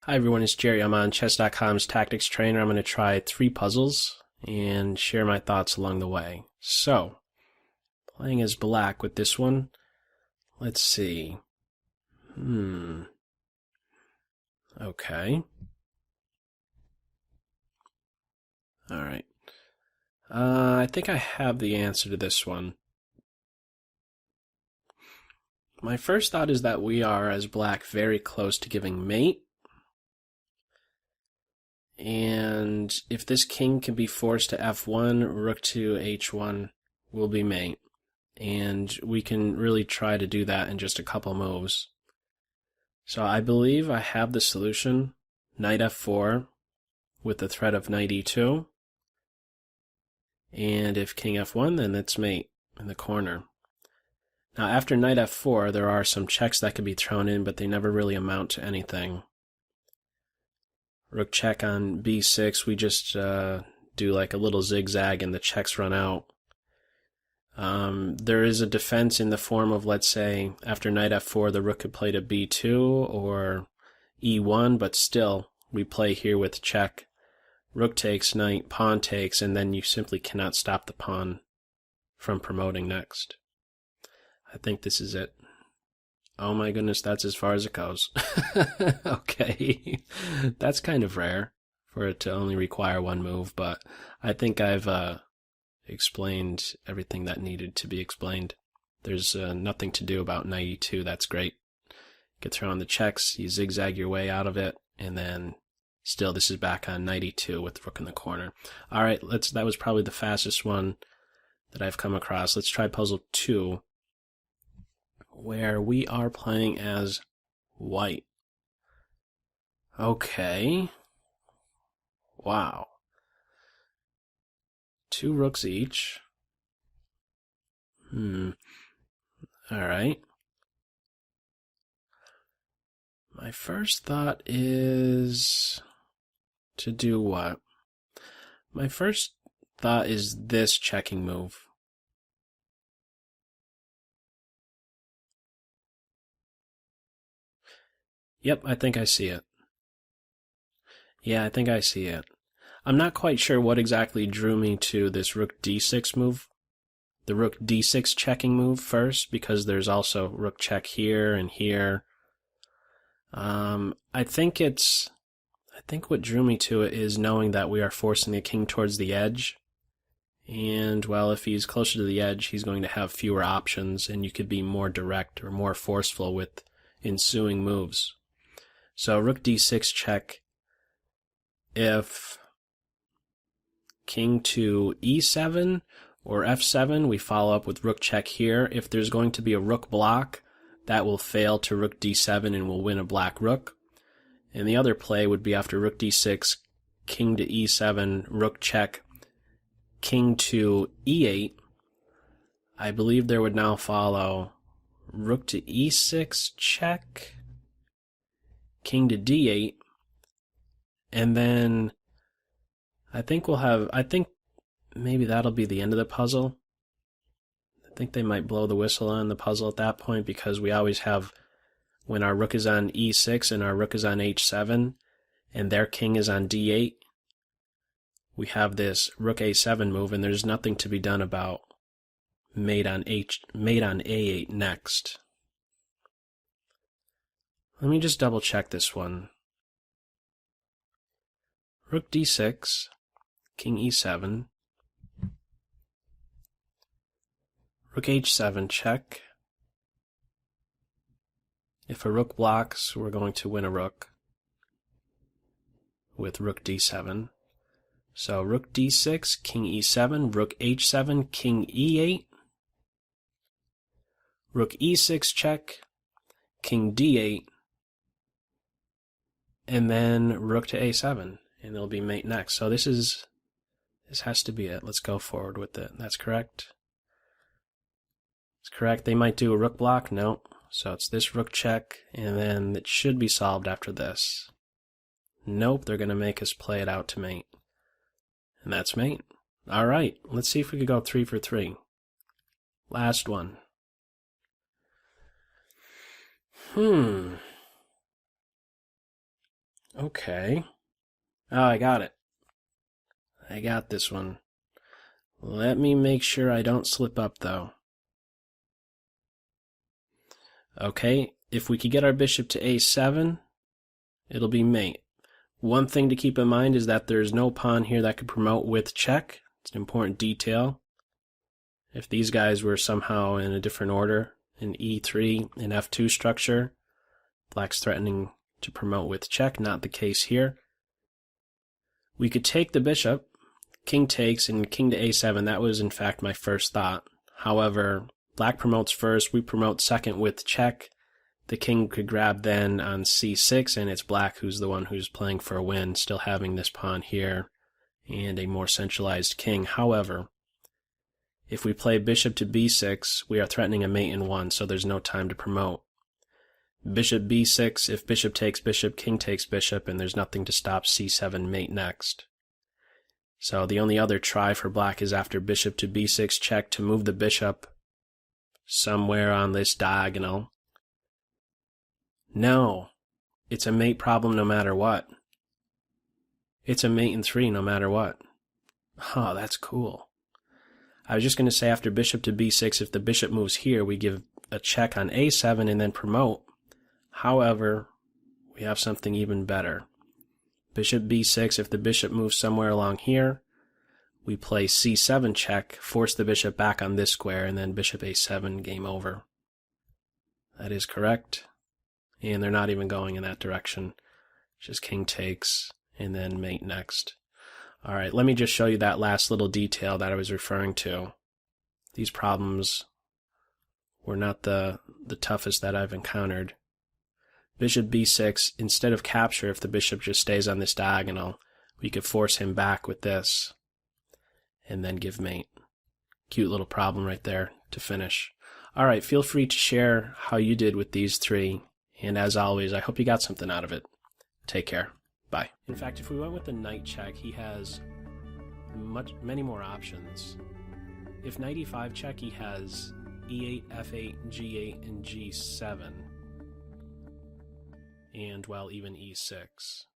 Hi everyone, it's Jerry. I'm on Chess.com's Tactics Trainer. I'm going to try 3 puzzles and share my thoughts along the way. So, playing as black with this one, let's see. Okay. Alright. I think I have the answer to this one. My first thought is that we are, as black, very close to giving mate. And if this king can be forced to f1, rook to h1 will be mate. And we can really try to do that in just a couple moves. So I believe I have the solution. Knight f4 with the threat of knight e2. And if king f1, then it's mate in the corner. Now after knight f4, there are some checks that could be thrown in, but they never really amount to anything. Rook check on b6, we just do like a little zigzag and the checks run out. There is a defense in the form of, let's say, after knight f4, the rook could play to b2 or e1, but still, we play here with check. Rook takes, knight, pawn takes, and then you simply cannot stop the pawn from promoting next. I think this is it. Oh my goodness, that's as far as it goes. Okay, that's kind of rare for it to only require one move, but I think I've explained everything that needed to be explained. There's nothing to do about knight e2, that's great. You can throw on the checks, you zigzag your way out of it, and then still this is back on knight e2 with rook in the corner. Alright, that was probably the fastest one that I've come across. Let's try puzzle 2, where we are playing as white. Okay. Wow. 2 rooks each. Alright. My first thought is to do what? My first thought is this checking move. Yep, I think I see it. Yeah, I think I see it. I'm not quite sure what exactly drew me to this rook d6 move. The rook d6 checking move first, because there's also rook check here and here. I think what drew me to it is knowing that we are forcing the king towards the edge. And, well, if he's closer to the edge, he's going to have fewer options, and you could be more direct or more forceful with ensuing moves. So rook d6 check. If king to e7 or f7, we follow up with rook check here. If there's going to be a rook block, that will fail to rook d7 and will win a black rook. And the other play would be after rook d6, king to e7, rook check, king to e8. I believe there would now follow rook to e6 check, king to d8, and then I think maybe that'll be the end of the puzzle. I think they might blow the whistle on the puzzle at that point, because we always have, when our rook is on e6 and our rook is on h7 and their king is on d8, we have this rook a7 move, and there's nothing to be done about mate on a8 next. Let me just double check this one. Rook d6, king e7, rook h7 check. If a rook blocks, we're going to win a rook with rook d7. So rook d6, king e7, rook h7, king e8, rook e6 check, king d8, and then rook to a7, and it'll be mate next. So this has to be it. Let's go forward with it. That's correct. It's correct. They might do a rook block. No. So it's this rook check, and then it should be solved after this. Nope, they're going to make us play it out to mate. And that's mate. Alright, let's see if we could go 3 for 3. Last one. Okay. Oh, I got it. I got this one. Let me make sure I don't slip up, though. Okay, if we could get our bishop to a7, it'll be mate. One thing to keep in mind is that there's no pawn here that could promote with check. It's an important detail. If these guys were somehow in a different order, in e3 and f2 structure, black's threatening to promote with check, not the case here. We could take the bishop, king takes, and king to a7. That was in fact my first thought. However, black promotes first, we promote second with check. The king could grab then on c6, and it's black who's the one who's playing for a win, still having this pawn here and a more centralized king. However, if we play bishop to b6, we are threatening a mate in 1, so there's no time to promote. Bishop b6, if bishop takes bishop, king takes bishop, and there's nothing to stop c7 mate next. So the only other try for black is after bishop to b6 check to move the bishop somewhere on this diagonal. No, it's a mate problem no matter what. It's a mate in 3 no matter what. Oh, that's cool. I was just going to say after bishop to b6, if the bishop moves here, we give a check on a7 and then promote. However, we have something even better. Bishop b6, if the bishop moves somewhere along here, we play c7 check, force the bishop back on this square, and then bishop a7, game over. That is correct. And they're not even going in that direction. Just king takes, and then mate next. Alright, let me just show you that last little detail that I was referring to. These problems were not the toughest that I've encountered. Bishop b6, instead of capture, if the bishop just stays on this diagonal, we could force him back with this, and then give mate. Cute little problem right there to finish. Alright, feel free to share how you did with these 3, and as always, I hope you got something out of it. Take care. Bye. In fact, if we went with the knight check, he has many more options. If knight e5 check, he has e8, f8, g8, and g7. And, well, even e6.